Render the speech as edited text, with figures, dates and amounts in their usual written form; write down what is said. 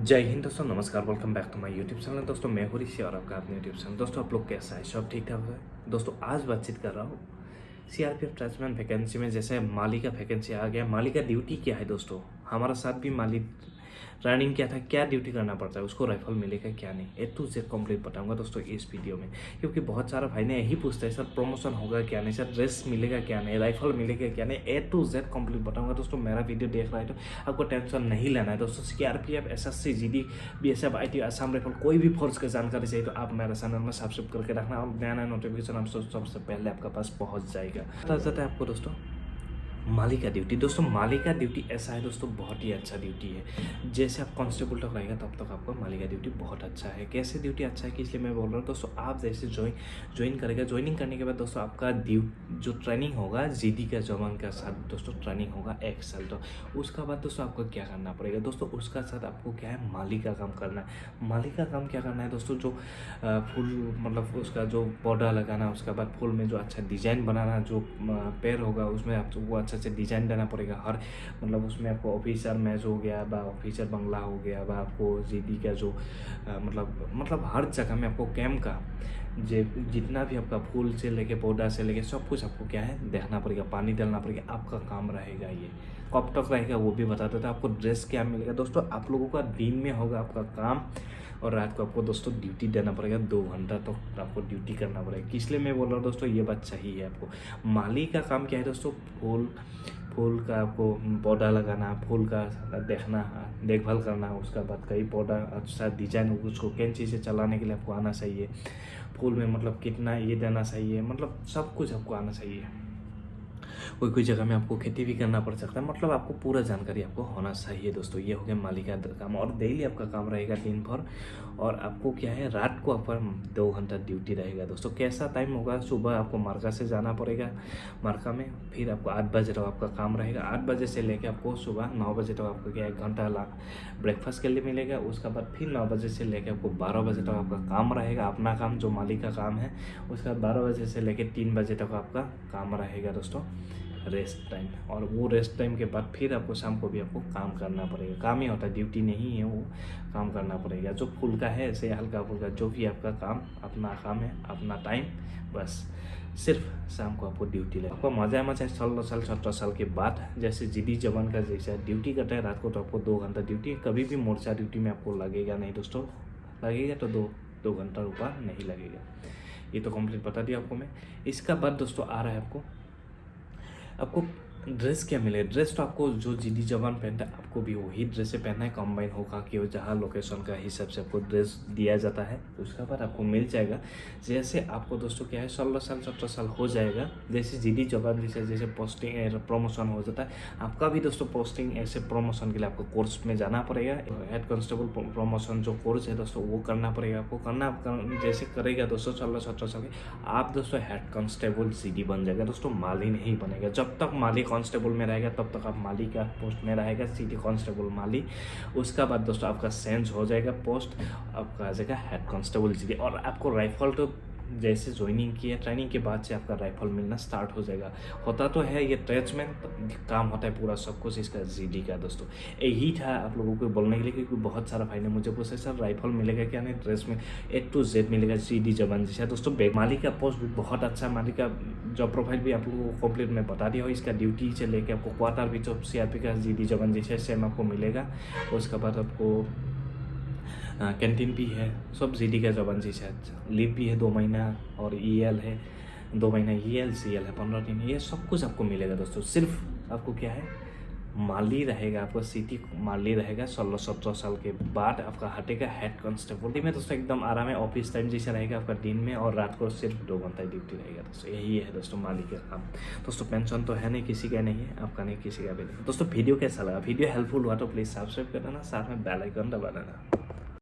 जय हिंद दोस्तों, नमस्कार। Welcome back to my YouTube channel. दोस्तों मैं हूँ ऋषि और आपका अपने यूट्यूब चैनल। दोस्तों आप लोग कैसा है? सब ठीक ठाक है? दोस्तों आज बातचीत कर रहा हूँ सीआरपीएफ ट्रेड्समैन वैकेंसी में। जैसे माली का वैकेंसी आ गया। माली का ड्यूटी क्या है दोस्तों? हमारा साथ भी माली रनिंग क्या था, क्या ड्यूटी करना पड़ता है, उसको राइफल मिलेगा क्या नहीं, ए टू जेड कंप्लीट बताऊंगा दोस्तों इस वीडियो में। क्योंकि बहुत सारा भाई ने यही पूछता है, सर प्रमोशन होगा क्या नहीं, सर ड्रेस मिलेगा क्या नहीं, राइफल मिलेगा क्या नहीं, ए टू जेड कंप्लीट बताऊंगा दोस्तों। मेरा वीडियो देख रहा है तो आपको टेंशन नहीं लेना है दोस्तों। CRPF, SSC, GD, BSF, IT, Assam rifle, कोई भी फोर्स की जानकारी चाहिए तो आप मेरे चैनल में सब्सक्राइब करके रखना और नया नया नोटिफिकेशन आप सबसे पहले आपका पास पहुंच जाएगा। पता चलता है आपको दोस्तों माली का ड्यूटी। दोस्तों माली का ड्यूटी ऐसा है दोस्तों, बहुत ही अच्छा ड्यूटी है। जैसे आप कांस्टेबल तक रहेगा तब तक आपका माली का ड्यूटी बहुत अच्छा है। कैसे ड्यूटी अच्छा है कि इसलिए मैं बोल रहा हूँ दोस्तों, आप जैसे ज्वाइन करेगा, ज्वाइनिंग करने के बाद दोस्तों आपका जो ट्रेनिंग होगा जीडी का जवान का साथ दोस्तों ट्रेनिंग होगा 1 साल। तो उसका बाद दोस्तों आपको क्या करना पड़ेगा दोस्तों, उसका साथ आपको क्या है, माली का काम करना है। माली का काम क्या करना है दोस्तों, जो फूल मतलब उसका जो पौधा लगाना, उसके बाद फूल में जो अच्छा डिजाइन बनाना, जो पेड़ होगा उसमें आपको वो अच्छा से डिजाइन देना पड़ेगा। हर मतलब उसमें आपको ऑफिसर मैच हो गया बा ऑफिसर बंगला हो गया बा आपको जीडी का जो मतलब हर जगह में आपको कैम्प का जितना भी आपका फूल से लेके पौधा से लेके सब कुछ आपको क्या है देखना पड़ेगा, पानी डालना पड़ेगा। आपका काम रहेगा ये। कब तक रहेगा वो भी बता देता है। आपको ड्रेस क्या मिलेगा दोस्तों, आप लोगों का दिन में होगा आपका काम और रात को आपको दोस्तों ड्यूटी देना पड़ेगा। 2 घंटा तो आपको ड्यूटी करना पड़ेगा। किस लिए मैं बोल रहा हूँ दोस्तों, ये बात सही है आपको। माली का काम क्या है दोस्तों, फूल का आपको पौधा लगाना, फूल का देखना, देखभाल करना। उसका बाद कई पौधा अच्छा डिजाइन उसको कैंची से चलाने के लिए आपको आना चाहिए। फूल में मतलब कितना ये देना चाहिए, मतलब सब कुछ आपको आना चाहिए। कोई जगह में आपको खेती भी करना पड़ सकता है। मतलब आपको पूरा जानकारी आपको होना चाहिए दोस्तों। ये हो गया माली का काम। और डेली आपका काम रहेगा दिन भर। और आपको क्या है, रात को आपका 2 घंटा ड्यूटी रहेगा दोस्तों। कैसा टाइम होगा, सुबह आपको मार्का से जाना पड़ेगा, मार्का में फिर आपको 8 बजे तक आपका काम रहेगा। 8 बजे से लेकर आपको सुबह 9 बजे तक आपको क्या 1 घंटा ब्रेकफास्ट के लिए मिलेगा। उसके बाद फिर 9 बजे से लेकर आपको 12 बजे तक आपका काम रहेगा, अपना काम जो माली का काम है। उसके बाद 12 बजे से लेकर 3 बजे तक आपका काम रहेगा दोस्तों, रेस्ट टाइम। और वो रेस्ट टाइम के बाद फिर आपको शाम को भी आपको काम करना पड़ेगा। काम ही होता है, ड्यूटी नहीं है, वो काम करना पड़ेगा। जो फुल का है ऐसे हल्का फुल्का जो भी आपका काम, अपना काम है, अपना टाइम, बस सिर्फ शाम को आपको ड्यूटी लगे। आपको मजा 16 साल 17 साल के बाद जैसे जीडी जवान का जैसा ड्यूटी करता है रात को, तो आपको 2 घंटा ड्यूटी कभी भी मोर्चा ड्यूटी में आपको लगेगा नहीं दोस्तों। लगेगा तो दो घंटा ऊपर नहीं लगेगा। ये तो कंप्लीट बता दिया आपको मैं। इसका बाद दोस्तों आ रहा है आपको ड्रेस क्या मिले। ड्रेस तो आपको जो जीडी जवान पहनता है आपको भी वही ड्रेस पहनना है। कंबाइन होगा कि जहाँ लोकेशन का हिसाब से आपको ड्रेस दिया जाता है। उसका बाद आपको मिल जाएगा। जैसे आपको दोस्तों क्या है 16 साल 17 साल हो जाएगा, जैसे जीडी जवान जैसे पोस्टिंग प्रमोशन हो जाता है, आपका भी दोस्तों पोस्टिंग ऐसे प्रमोशन के लिए आपको कोर्स में जाना पड़ेगा। हेड कांस्टेबल प्रमोशन जो कोर्स है दोस्तों वो करना पड़ेगा आपको। जैसे करेगा दोस्तों 16 17 साल के, आप दोस्तों हेड कांस्टेबल जीडी बन जाएगा दोस्तों, माली नहीं बनेगा। जब तक माली कांस्टेबल में रहेगा तब तक आप माली का पोस्ट में रहेगा, सिटी कांस्टेबल माली। उसका बाद दोस्तों आपका चेंज हो जाएगा पोस्ट, आपका आ जाएगा हेड कांस्टेबल जीडी। और आपको राइफल तो जैसे ज्वाइनिंग किया ट्रेनिंग के बाद से आपका राइफल मिलना स्टार्ट हो जाएगा। होता तो है ये ट्रेड्समैन काम होता है पूरा सब कुछ इसका जीडी का दोस्तों। यही था आप लोगों को बोलने के लिए, क्योंकि बहुत सारा भाई ने मुझे पूछा सर राइफल मिलेगा क्या नहीं, ड्रेस में A to Z मिलेगा जीडी जवान जैसा दोस्तों। माली का पोस्ट भी बहुत अच्छा है। माली का जॉब प्रोफाइल भी आप लोगों को कंप्लीट में बता दिया हो। इसका ड्यूटी से लेकर आपको क्वार्टर भी जो सीआरपी का जीडी जवान जैसा सेम आपको मिलेगा। उसके बाद आपको कैंटीन भी है, सब जीडी का जवान जैसा। लीव भी है 2 महीना और EL है 2 महीना, EL CL है 15 दिन। ये सब कुछ आपको मिलेगा दोस्तों। सिर्फ आपको क्या है, माली रहेगा, आपको सिटी माली रहेगा। 16 17 साल के बाद आपका हटेगा हेड कांस्टेबल में दोस्तों। एकदम आराम है, ऑफिस टाइम जैसा रहेगा आपका दिन में, और रात को सिर्फ 2 घंटा ड्यूटी रहेगा दोस्तों। यही है दोस्तों माली का काम दोस्तों। पेंशन तो है नहीं, किसी का नहीं है, आपका नहीं, किसी का भी नहीं दोस्तों। वीडियो कैसा लगा, वीडियो हेल्पफुल हुआ तो प्लीज़ सब्सक्राइब कर देना, साथ में बेल आइकन दबा देना।